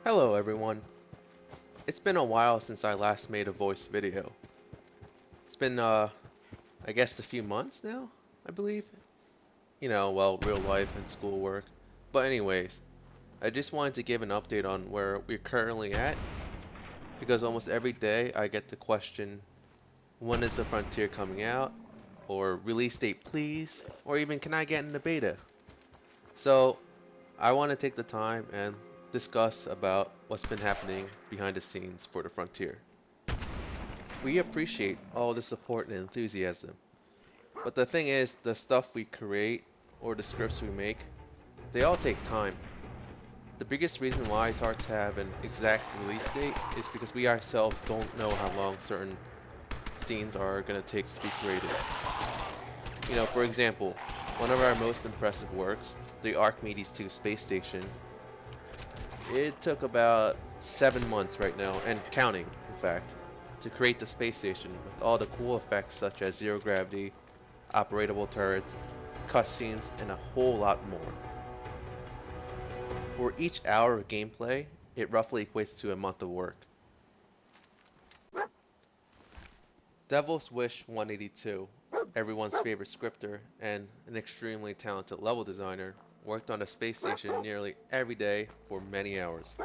Hello everyone. It's been a while since I last made a voice video. It's been I guess a few months now, I believe. Well, real life and schoolwork. But anyways, I just wanted to give an update on where we're currently at because almost every day I get the question, when is the Frontier coming out? Or release date please? Or even can I get in the beta? So, I want to take the time and discuss about what's been happening behind the scenes for the Frontier. We appreciate all the support and enthusiasm, but the thing is, the stuff we create or the scripts we make, they all take time. The biggest reason why it's hard to have an exact release date is because we ourselves don't know how long certain scenes are going to take to be created. For example, one of our most impressive works, the Archimedes 2 space station, it took about 7 months right now, and counting, in fact, to create the space station with all the cool effects such as zero gravity, operatable turrets, cutscenes, and a whole lot more. For each hour of gameplay, it roughly equates to a month of work. Devil's Wish 182, everyone's favorite scripter and an extremely talented level designer, worked on the space station nearly every day for many hours.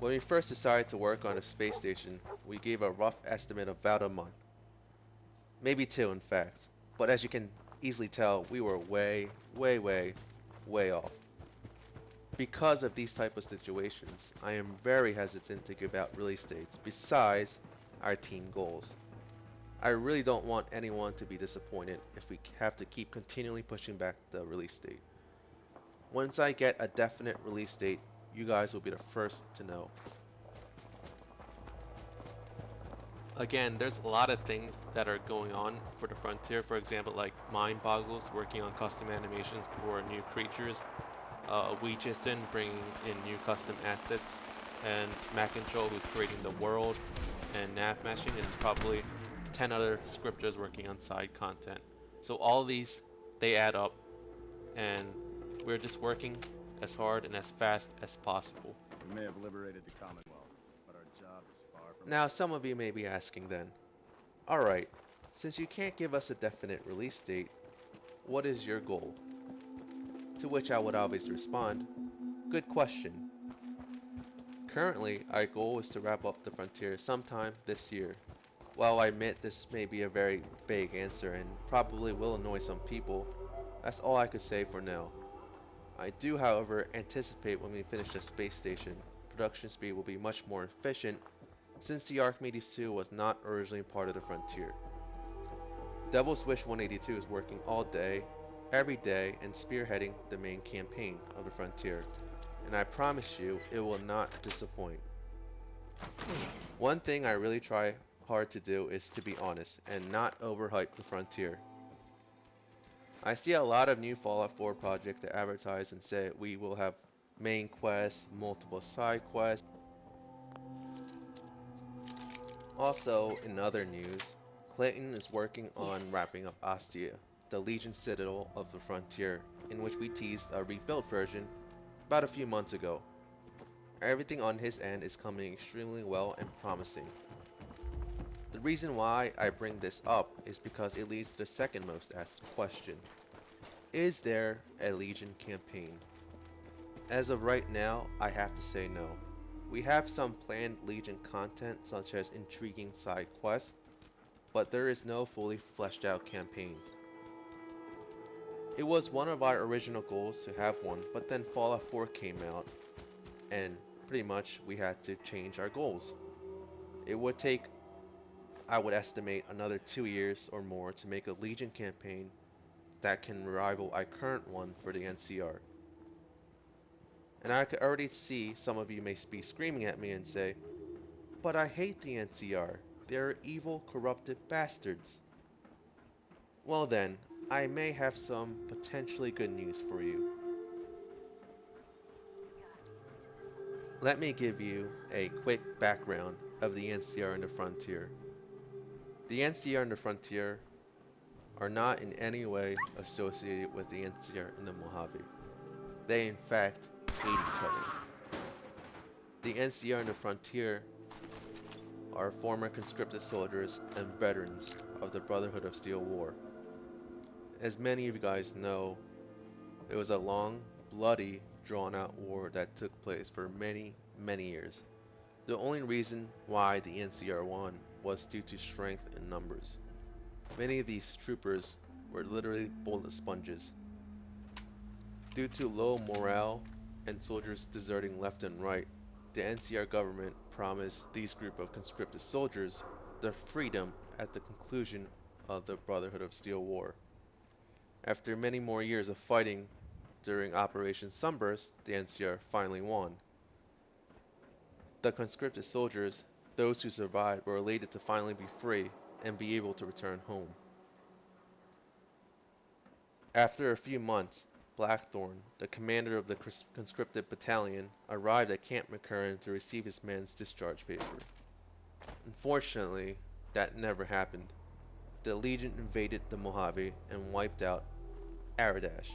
When we first decided to work on a space station, we gave a rough estimate of about a month. Maybe 2 in fact, but as you can easily tell, we were way off. Because of these type of situations, I am very hesitant to give out release dates besides our team goals. I really don't want anyone to be disappointed if we have to keep continually pushing back the release date. Once I get a definite release date, you guys will be the first to know. Again, there's a lot of things that are going on for the Frontier. For example, like Mindboggles working on custom animations for new creatures, Weijiesen bringing in new custom assets, and Macintroll who's creating the world, and nav meshing, and probably 10 other scripters working on side content. So all these, they add up, and we're just working as hard and as fast as possible. We may have liberated the Commonwealth, but our job is far from... Now some of you may be asking then, alright, since you can't give us a definite release date, what is your goal? To which I would obviously respond, good question. Currently, our goal is to wrap up the Frontier sometime this year. While I admit this may be a very vague answer and probably will annoy some people, that's all I could say for now. I do, however, anticipate when we finish the space station, production speed will be much more efficient since the Archimedes 2 was not originally part of the Frontier. Devil's Wish 182 is working all day, every day, and spearheading the main campaign of the Frontier, and I promise you it will not disappoint. Sweet. One thing I really try hard to do is to be honest and not overhype the Frontier. I see a lot of new Fallout 4 projects that advertise and say we will have main quests, multiple side quests. Also, in other news, Clinton is working on wrapping up Ostia, the Legion Citadel of the Frontier, in which we teased a rebuilt version about a few months ago. Everything on his end is coming extremely well and promising. The reason why I bring this up is because it leads to the second most asked question. Is there a Legion campaign? As of right now, I have to say no. We have some planned Legion content such as intriguing side quests, but there is no fully fleshed out campaign. It was one of our original goals to have one, but then Fallout 4 came out, and pretty much we had to change our goals. It would take, I would estimate, another 2 years or more to make a Legion campaign that can rival our current one for the NCR. And I could already see some of you may be screaming at me and say, but I hate the NCR, they're evil, corrupted bastards. Well then, I may have some potentially good news for you. Let me give you a quick background of the NCR and the Frontier. The NCR and the Frontier are not in any way associated with the NCR and the Mojave. They in fact hate each other. The NCR and the Frontier are former conscripted soldiers and veterans of the Brotherhood of Steel War. As many of you guys know, it was a long, bloody, drawn-out war that took place for many, many years. The only reason why the NCR won was due to strength in numbers. Many of these troopers were literally bullet sponges. Due to low morale and soldiers deserting left and right, the NCR government promised these group of conscripted soldiers their freedom at the conclusion of the Brotherhood of Steel War. After many more years of fighting during Operation Sunburst, the NCR finally won. The conscripted soldiers, those who survived, were elated to finally be free and be able to return home. After a few months, Blackthorn, the commander of the conscripted battalion, arrived at Camp McCurran to receive his man's discharge paper. Unfortunately, that never happened. The Legion invaded the Mojave and wiped out Aradash.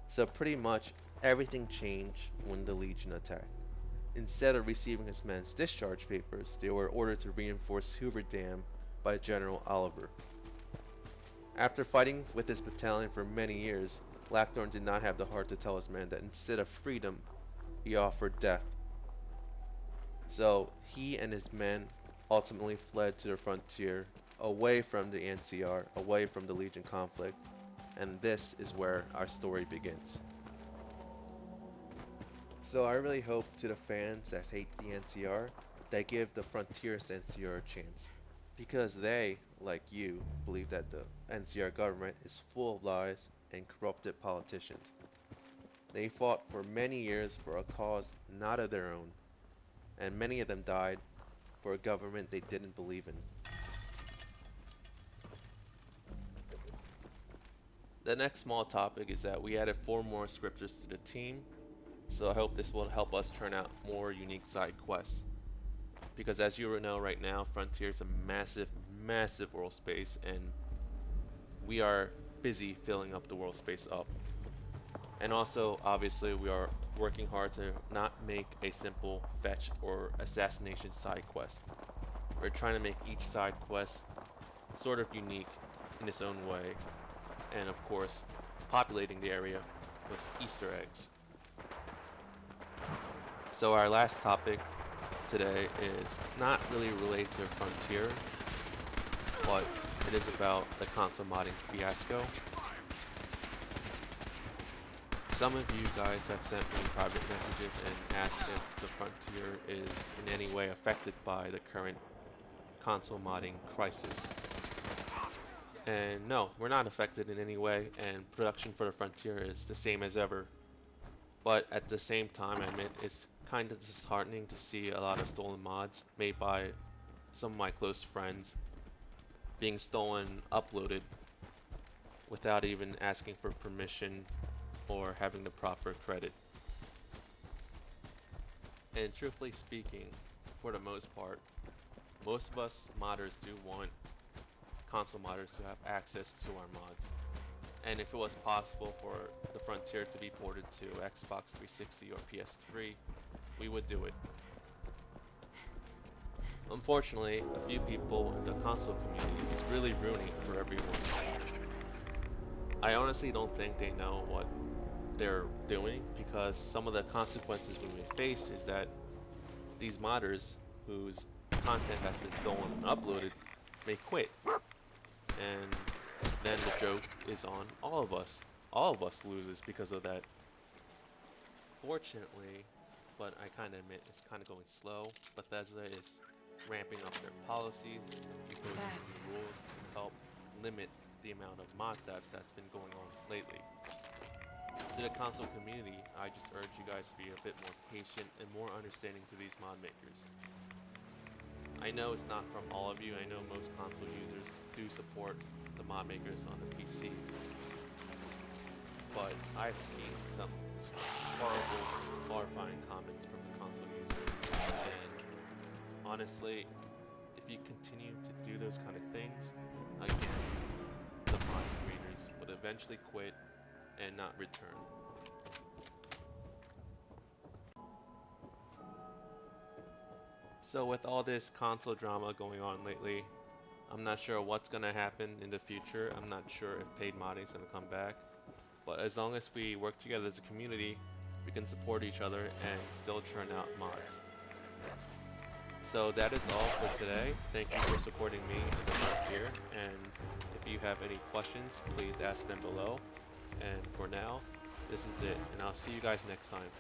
So pretty much everything changed when the Legion attacked. Instead of receiving his men's discharge papers, they were ordered to reinforce Hoover Dam by General Oliver. After fighting with his battalion for many years, Blackthorn did not have the heart to tell his men that instead of freedom, he offered death. So he and his men ultimately fled to the frontier, away from the NCR, away from the Legion conflict, and this is where our story begins. So I really hope to the fans that hate the NCR, they give the Frontiers NCR a chance. Because they, like you, believe that the NCR government is full of lies and corrupted politicians. They fought for many years for a cause not of their own, and many of them died for a government they didn't believe in. The next small topic is that we added 4 more scripters to the team, so I hope this will help us turn out more unique side quests. Because as you know right now, Frontier is a massive, massive world space, and we are busy filling up the world space up. And also, obviously, we are working hard to not make a simple fetch or assassination side quest. We're trying to make each side quest sort of unique in its own way, and of course, populating the area with Easter eggs. So our last topic today is not really related to Frontier, but it is about the console modding fiasco. Some of you guys have sent me private messages and asked if the Frontier is in any way affected by the current console modding crisis. And no, we're not affected in any way, and production for the Frontier is the same as ever. But at the same time, I admit it's kind of disheartening to see a lot of stolen mods made by some of my close friends being stolen, uploaded without even asking for permission or having the proper credit. And truthfully speaking, for the most part, most of us modders do want console modders to have access to our mods. And if it was possible for the Frontier to be ported to Xbox 360 or PS3, we would do it. Unfortunately, a few people in the console community is really ruining it for everyone. I honestly don't think they know what they're doing, because some of the consequences we may face is that these modders whose content has been stolen and uploaded may quit. And then the joke is on all of us. All of us loses because of that. Fortunately, but I kind of admit it's kind of going slow, Bethesda is ramping up their policies, imposing new rules to help limit the amount of mod thefts that's been going on lately. To the console community, I just urge you guys to be a bit more patient and more understanding to these mod makers. I know it's not from all of you. I know most console users do support the mod makers on the PC, but I've seen some horrible, horrifying comments from the console users, and honestly, if you continue to do those kind of things, again, the mod creators would eventually quit and not return. So with all this console drama going on lately, I'm not sure what's gonna happen in the future. I'm not sure if paid modding is gonna come back. But as long as we work together as a community, we can support each other and still churn out mods. So that is all for today. Thank you for supporting me and the work here. And if you have any questions, please ask them below. And for now, this is it. And I'll see you guys next time.